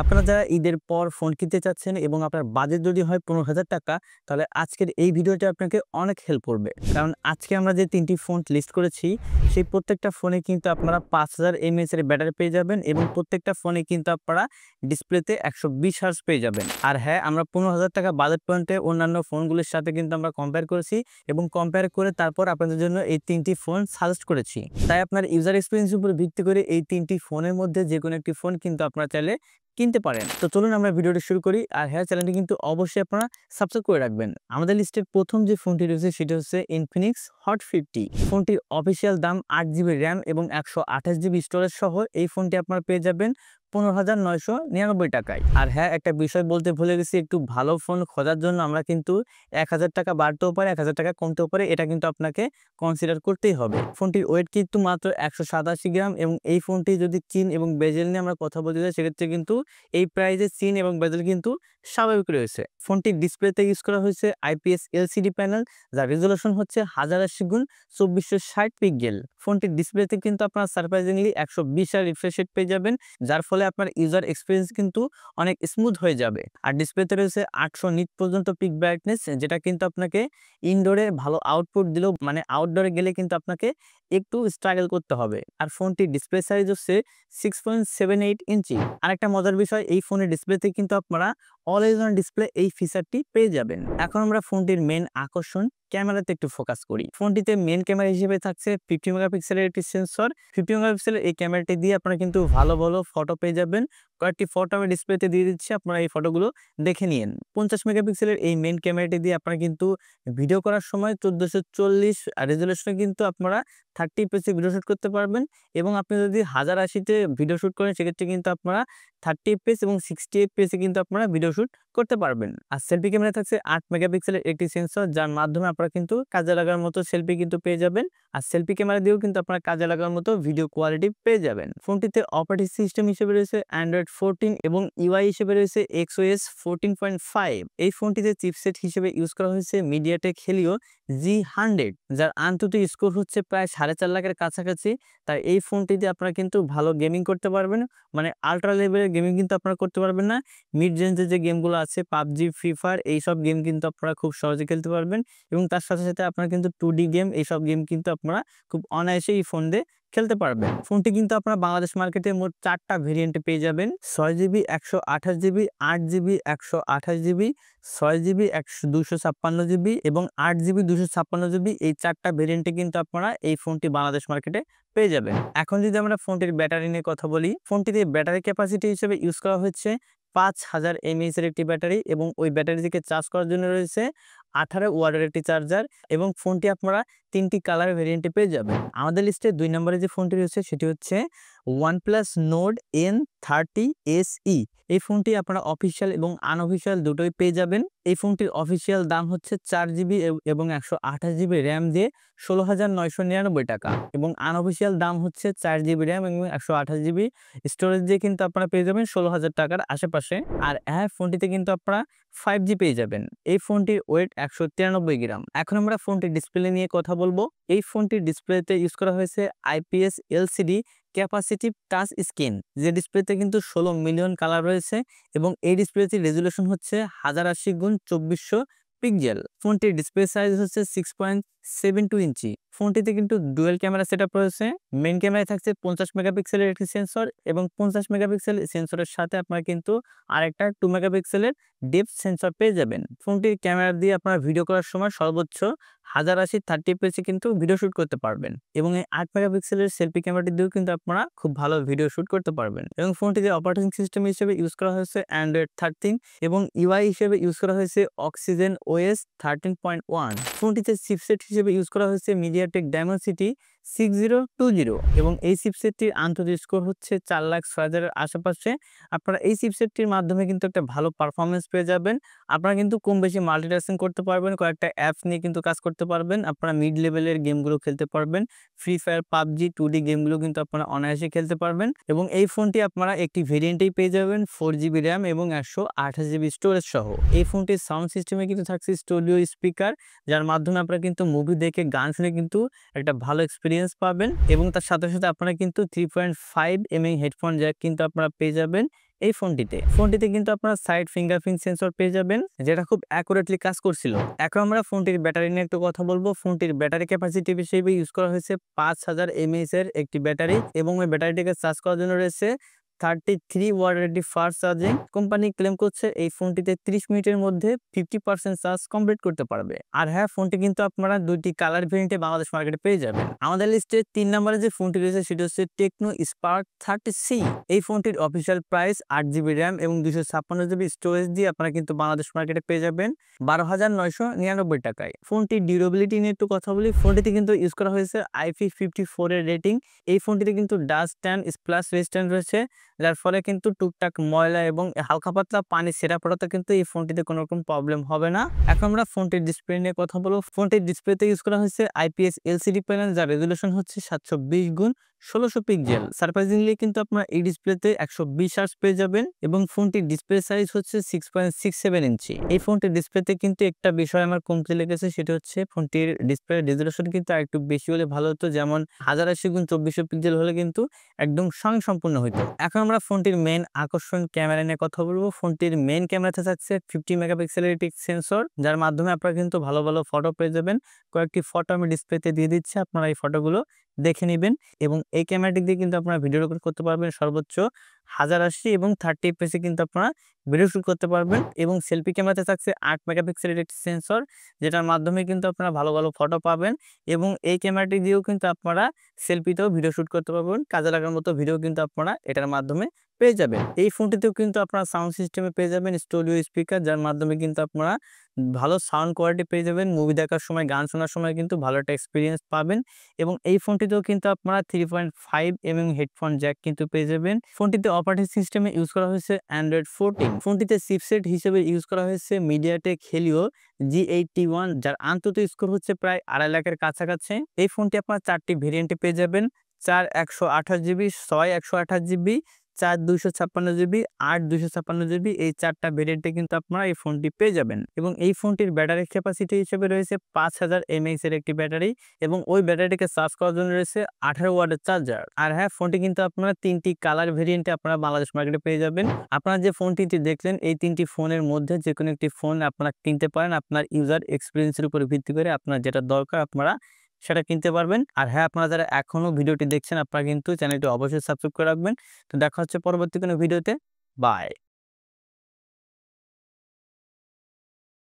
আপনারা যারা ঈদের পর ফোন কিনতে চাচ্ছেন এবং আপনার বাজেট যদি হয় ১৫,০০০ টাকা, তাহলে আজকের এই ভিডিওটা আপনাকে অনেক হেল্প করবে। কারণ আজকে আমরা যে ৩টি ফোন লিস্ট করেছি, সেই প্রত্যেকটা ফোনে কিন্তু আপনারা ৫,০০০ এমএএইচ এর ব্যাটারি পেয়ে যাবেন এবং প্রত্যেকটা ফোনে কিন্তু আপনারা ডিসপ্লেতে ১২০ হার্জ পেয়ে যাবেন। আর হ্যাঁ, আমরা ১৫,০০০ টাকা বাজেট পয়েন্টে অন্যান্য ফোনগুলির সাথে কিন্তু আমরা কম্পেয়ার করেছি এবং কম্পেয়ার করে তারপর আপনাদের জন্য এই ৩টি ফোন সাজেস্ট করেছি। তাই আপনার ইউজার এক্সপেরিয়েন্সের উপর ভিত্তি করে এই ৩টি ফোনের মধ্যে যেকোনো একটি ফোন কিন্তু আপনারা চাইলে কিনতে পারেন। তো চলুন আমরা ভিডিওটি শুরু করি। আর হ্যাঁ, চ্যানেলটি কিন্তু অবশ্যই আপনারা সাবস্ক্রাইব করে রাখবেন। আমাদের লিস্টের প্রথম যে ফোনটি রয়েছে সেটি হচ্ছে ইনফিনিক্স হট 50। ফোনটির অফিসিয়াল দাম 8 জিবি র্যাম এবং 128 জিবি স্টোরেজ সহ এই ফোনটি আপনারা পেয়ে যাবেন ১৫,৯৯৯ টাকায়। আর হ্যাঁ, একটা বিষয় বলতে ভুলে গেছি, একটু ভালো ফোন খোঁজার জন্য আমরা কিন্তু ১,০০০ টাকা বাড়তেও পারে, ১,০০০ টাকা কমতেও পারে, এটা কিন্তু আপনাকে কনসিডার করতেই হবে। ফোনটির ওয়েট কিন্তু মাত্র ১৮৭ গ্রাম এবং এই ফোনটি যদি চিন এবং বেজেল নিয়ে আমরা কথা বলতে চাই, সেক্ষেত্রে কিন্তু এই প্রাইজে চিন এবং বেজেল কিন্তু স্বাভাবিক রয়েছে। ফোনটির ডিসপ্লেতে ইউজ করা হয়েছে আইপিএস এলসিডি প্যানেল, যার রেজুলেশন হচ্ছে 1080x2460 পিক্সেল। ফোনটির ডিসপ্লেতে কিন্তু আপনার সারপ্রাইজিংলি ১২০ রিফ্রেশ রেট পেয়ে যাবেন, যার ফলে আপনার ইউজার এক্সপিরিয়েন্স কিন্তু অনেক স্মুথ হয়ে যাবে। আর ডিসপ্লেতে রয়েছে 800 নিট পর্যন্ত পিক ব্রাইটনেস, যেটা কিন্তু আপনাকে ইনডোরে ভালো আউটপুট দিলেও মানে আউটডোরে গেলে কিন্তু আপনাকে একটু স্ট্রাগল করতে হবে। আর ফোনটির ডিসপ্লে সাইজ হচ্ছে 6.78 ইঞ্চি। আরেকটা মজার বিষয়, এই ফোনের ডিসপ্লেতে কিন্তু আপনারা অলওয়েজ অন ডিসপ্লে এই ফিচারটি পেয়ে যাবেন। এখন আমরা ফোনটির মেন আকর্ষণ ক্যামেরাতে একটু ফোকাস করি। ফোনটিতে মেন ক্যামেরা হিসেবে থাকছে 50 মেগাপিক্সেলের একটি সেন্সর। 50 মেগাপিক্সেলের এই ক্যামেরাটি দিয়ে আপনারা কিন্তু ভালো ভালো ফটো পেয়ে যাবেন। কয়েকটি ফটো আমি ডিসপ্লেতে দিয়ে দিচ্ছি, আপনারা এই ফটোগুলো দেখে নিন। 50 মেগাপিক্সেলের এই মেন ক্যামেরাটি দিয়ে আপনারা কিন্তু ভিডিও করার সময় 1440 রেজুলেশনে কিন্তু আপনারা 30 এফপিএস ভিডিও শুট করতে পারবেন এবং আপনি যদি 1080-তে ভিডিও শুট করেন, সেক্ষেত্রে কিন্তু আপনারা 30 এফপিএস এবং 60 এফপিএস কিন্তু আপনারা ভিডিও শুট করতে পারবেন। আর সেলফি ক্যামেরা থাকছে 8 মেগাপিক্সেলের একটি সেন্সর, যার মাধ্যমে আপনারা কিন্তু কাজে লাগার মতো সেলফি কিন্তু পেয়ে যাবেন। আর সেলফি ক্যামেরা দিয়েও কিন্তু আপনারা কাজে লাগার মতো ভিডিও কোয়ালিটি পেয়ে যাবেন। ফোনটিতে অপারেটিং সিস্টেম হিসেবে রয়েছে অ্যান্ড্রয়েড 14 এবং ইউআই হিসেবে রয়েছে এক্সওএস 14.5। এই ফোনটিতে চিপসেট হিসেবে ইউজ করা হয়েছে মিডিয়াটেক হেলিও G100, যার আন্তর্জাতিক স্কোর হচ্ছে প্রায় 4.5 লাখের কাছাকাছি। তাই এই ফোনটিতে আপনারা কিন্তু ভালো গেমিং করতে পারবেন, মানে আল্ট্রা লেভেলের গেমিং কিন্তু আপনারা করতে পারবেন না। মিড রেঞ্জের যে গেমগুলো আছে পাবজি, ফ্রি ফায়ার, এইসব গেম কিন্তু আপনারা খুব সহজে খেলতে পারবেন এবং তার সাথে সাথে আপনারা কিন্তু 2D গেম, এইসব গেম কিন্তু আপনারা খুব অনায়াসে এই ফোন দিয়ে খেলতে পারবেন। ফোনটি কিন্তু আপনারা বাংলাদেশ মার্কেটে মোট 4টা ভেরিয়েন্টে পেয়ে যাবেন: 6 GB 128 GB, 8 GB 128 GB, 6 GB 256 GB এবং 8 জিবি 256 জিবি। এই 4টা ভেরিয়েন্টে কিন্তু আপনারা এই ফোনটি বাংলাদেশ মার্কেটে পেয়ে যাবেন। এখন যদি আমরা ফোনটির ব্যাটারি নিয়ে কথা বলি, ফোনটিতে ব্যাটারি ক্যাপাসিটি হিসেবে ইউজ করা হচ্ছে 5000 এমএএইচ এর একটি ব্যাটারি এবং ওই ব্যাটারিটিকে চার্জ করার জন্য রয়েছে 18 ওয়াটের একটি চার্জার এবং ফোনটি আপনারা 3টি কালার ভেরিয়েন্টে পেয়ে যাবেন। আমাদের লিস্টে 2 নম্বরে যে ফোনটি রয়েছে সেটি হচ্ছে OnePlus Nord N30 SE। এই ফোনটি আপনারা অফিসিয়াল এবং আনঅফিসিয়াল দুটোই পেয়ে যাবেন। এই ফোনটির অফিসিয়াল দাম হচ্ছে 4 জিবি এবং 128 জিবি র্যাম দিয়ে 16,999 টাকা এবং আনঅফিসিয়াল দাম হচ্ছে 4 জিবি র্যাম এবং 128 জিবি স্টোরেজ দিয়ে কিন্তু আপনারা পেয়ে যাবেন 16,000 টাকার আশেপাশে। আর হ্যাঁ, ফোনটিতে কিন্তু আপনারা 5G পেয়ে যাবেন। এই ফোনটির ওয়েট 193 গ্রাম। এখন আমরা ফোনটির ডিসপ্লে নিয়ে কথা বলবো। এই ফোনটির ডিসপ্লেতে ইউজ করা হয়েছে IPS LCD capacitive touch screen, যে ডিসপ্লেতে কিন্তু 16 মিলিয়ন কালার রয়েছে এবং এই ডিসপ্লেটির রেজুলেশন হচ্ছে 1080x2400 পিক্সেল। ফোনটির ডিসপ্লে সাইজ হচ্ছে 6.72 ইঞ্চি। ফোনটিতে কিন্তু ডুয়েল ক্যামেরা সেটআপ রয়েছে। মেইন ক্যামেরায় থাকছে 50 মেগাপিক্সেলের একটি সেন্সর এবং 50 মেগাপিক্সেল সেন্সরের সাথে আপনারা কিন্তু আরেকটা 2 মেগাপিক্সেলের ডেপথ সেন্সর পেয়ে যাবেন। ফোনটির ক্যামেরা দিয়ে আপনারা ভিডিও করার সময় সর্বোচ্চ 1080 30 এফপিএস কিন্তু ভিডিও শুট করতে পারবেন এবং এই 8 মেগাপিক্সেলের সেলফি ক্যামেরাটি দিয়েও কিন্তু আপনারা খুব ভালো ভিডিও শুট করতে পারবেন। এবং ফোনটিতে অপারেটিং সিস্টেম হিসেবে ইউজ করা হয়েছে অ্যান্ড্রয়েড 13 এবং ইউআই হিসেবে ইউজ করা হয়েছে অক্সিজেন ওএস 13.1। ফোনটিতে চিপসেট হিসেবে ইউজ করা হয়েছে মিডিয়াটেক ডায়মেনসিটি 6020 এবং এই চিপসেটটির আন্তর্জাতিক স্কোর হচ্ছে 4,06,000 এর আশেপাশে। আপনারা এই চিপসেটটির মাধ্যমে কিন্তু একটা ভালো পারফরমেন্স পেয়ে যাবেন। আপনারা কিন্তু কম বেশি মাল্টিটাস্কিং করতে পারবেন, কয়েকটা অ্যাপস নিয়ে কিন্তু কাজ করতে পারবেন। আপনারা মিড লেভেলের গেমগুলো খেলতে পারবেন, ফ্রি ফায়ার, পাবজি, 2D গেমগুলো কিন্তু আপনারা অনায়াসে খেলতে পারবেন। এবং এই ফোনটি আপনারা একটি ভেরিয়েন্টেই পেয়ে যাবেন 4 জিবি র্যাম এবং 128 জিবি স্টোরেজ সহ। এই ফোনটির সাউন্ড সিস্টেমে কিন্তু থাকছে স্টুডিও স্পিকার, যার মাধ্যমে আপনারা কিন্তু মুভি দেখে গান শুনে কিন্তু একটা ভালো এক্সপিরিয়েন্স পাবেন এবং তার সাথে সাথে আপনারা কিন্তু 3.5 mm হেডফোন জ্যাক কিন্তু আপনারা পেয়ে যাবেন এই ফোনটিতে কিন্তু আপনারা সাইড ফিঙ্গারপ্রিন্ট সেন্সর পেয়ে যাবেন, যেটা খুব অ্যাকুরেটলি কাজ করছিল। এখন আমরা ফোনটির ব্যাটারি নিয়ে একটু কথা বলবো। ফোনটির ব্যাটারি ক্যাপাসিটি হিসেবে ইউজ করা হয়েছে 5000 mAh এর একটি ব্যাটারি, এবং ওই ব্যাটারিটিকে চার্জ করার জন্য রয়েছে 33 ওয়াটের একটি ফাস্ট চার্জিং। কোম্পানি ক্লেম করছে এই ফোনটিতে 30 মিনিটের মধ্যে 50% চার্জ কমপ্লিট করতে পারবে। আর হ্যাঁ, ফোনটি কিন্তু আপনারা দুইটি কালার ভেরিয়েন্টে বাংলাদেশ মার্কেটে পেয়ে যাবেন। আমাদের লিস্টে 3 নম্বরে যে ফোনটি রয়েছে সেটি হচ্ছে টেকনো স্পার্ক 30C। এই ফোনটির অফিসিয়াল প্রাইস 8GB র্যাম এবং 256GB স্টোরেজ দিয়ে আপনারা কিন্তু বাংলাদেশ মার্কেটে পেয়ে যাবেন 12,999 টাকায়। ফোনটির ডিউরেবিলিটি নিয়ে একটু কথা বলি। ফোনটিতে কিন্তু ইউজ করা হয়েছে IP54 এর রেটিং। এই ফোনটিতে কিন্তু ডাস্ট অ্যান্ড স্প্ল্যাশ রেজিস্ট্যান্ট রয়েছে, যার ফলে কিন্তু টুকটাক ময়লা এবং হালকা পাতলা পানি ছেঁড়া পড়াতে কিন্তু এই ফোনটিতে কোনো রকম প্রবলেম হবে না। এখন আমরা ফোনটির ডিসপ্লে নিয়ে কথা বলবো। ফোনটির ডিসপ্লেতে ইউজ করা হয়েছে IPS LCD প্যানেল, যার রেজুলেশন হচ্ছে 720x1600 পিক্সেল। সারপ্রাইজিংলি কিন্তু আপনারা এই ডিসপ্লেতে 120 হার্টজ পেয়ে যাবেন, এবং ফোনটির ডিসপ্লে সাইজ হচ্ছে 6.67 ইঞ্চি। এই ফোনটির ডিসপ্লেতে কিন্তু একটা বিষয় আমার কমতে লেগেছে, সেটা হচ্ছে ফোনটির ডিসপ্লে রেজুলেশন কিন্তু আরেকটু বেশি হলে ভালো হতো, যেমন 1080x2400 পিক্সেল হলে কিন্তু একদম স্বয়ংসম্পূর্ণ হইতো। এখন আমরা ফোনটির মেইন আকর্ষণ ক্যামেরা নিয়ে কথা বলবো। ফোনটির মেইন ক্যামেরাতে থাকছে 50 মেগাপিক্সেলের একটি সেন্সর, যার মাধ্যমে আপনারা কিন্তু ভালো ভালো ফটো পেয়ে যাবেন। কয়েকটি ফটো আমি ডিসপ্লেতে দিয়ে দিচ্ছি, আপনারা এই ফটোগুলো দেখে নেবেন। এবং এই ক্যামেরাটি দিয়ে কিন্তু আপনারা ভিডিও রেকর্ড করতে পারবেন সর্বোচ্চ 1080 এবং 30 fps কিন্তু আপনারা ভিডিও শুট করতে পারবেন। এবং সেলফি ক্যামেরাতে থাকছে 8 মেগাপিক্সেলের একটি সেন্সর, যেটার মাধ্যমে কিন্তু আপনারা ভালো ভালো ফটো পাবেন। এবং এই ক্যামেরাটি দিয়েও কিন্তু আপনারা সেলফিতেও ভিডিও শুট করতে পারবেন, কাজে লাগার মতো ভিডিও কিন্তু আপনারা এটার মাধ্যমে পেয়ে যাবেন। এই ফোনটিতেও কিন্তু আপনারা সাউন্ড সিস্টেমে পেয়ে যাবেন স্টুডিও স্পিকার, যার মাধ্যমে কিন্তু আপনারা ভালো সাউন্ড কোয়ালিটি পেয়ে যাবেন। মুভি দেখার সময়, গান শোনার সময় কিন্তু ভালো একটা এক্সপিরিয়েন্স পাবেন। এবং এই ফোনটিতেও কিন্তু আপনারা 3.5mm হেডফোন জ্যাক কিন্তু পেয়ে যাবেন। ফোনটিতে অপারেটিং সিস্টেমে ইউজ করা হয়েছে Android 14। ফোনটিতে চিপসেট হিসেবে ইউজ করা হয়েছে MediaTek Helio G81, যার আন্তত স্কোর হচ্ছে প্রায় 2.5 লাখের কাছাকাছি। এই ফোনটি আপনারা 4টি ভেরিয়েন্টে পেয়ে যাবেন, 4 128GB, 6 128GB, 4 256GB, 8 256GB। এই 4টা ভেরিয়েন্টে কিন্তু আপনারা এই ফোনটি পেয়ে যাবেন। এবং এই ফোনটির ব্যাটারি ক্যাপাসিটি হিসেবে রয়েছে 5000 mAh এর একটি ব্যাটারি, এবং ওই ব্যাটারিটিকে চার্জ করার জন্য রয়েছে 18 ওয়াটের চার্জার। আর হ্যাঁ, ফোনটি কিন্তু আপনারা 3টি কালার ভেরিয়েন্টে আপনারা বাংলাদেশ মার্কেটে পেয়ে যাবেন। আপনারা যে ফোনটিতে দেখলেন, এই 3টি ফোনের মধ্যে যে কোনো একটি ফোন আপনারা কিনতে পারেন আপনার ইউজার এক্সপিরিয়েন্সের উপর ভিত্তি করে। আপনার যেটা দরকার আপনারা সেটা কিনতে পারবেন। আর হ্যাঁ, আপনারা যারা এখনো ভিডিওটি দেখছেন, আপনারা কিন্তু চ্যানেলটি অবশ্যই সাবস্ক্রাইব করে রাখবেন। তো দেখা হচ্ছে পরবর্তী কোনো ভিডিওতে। বাই।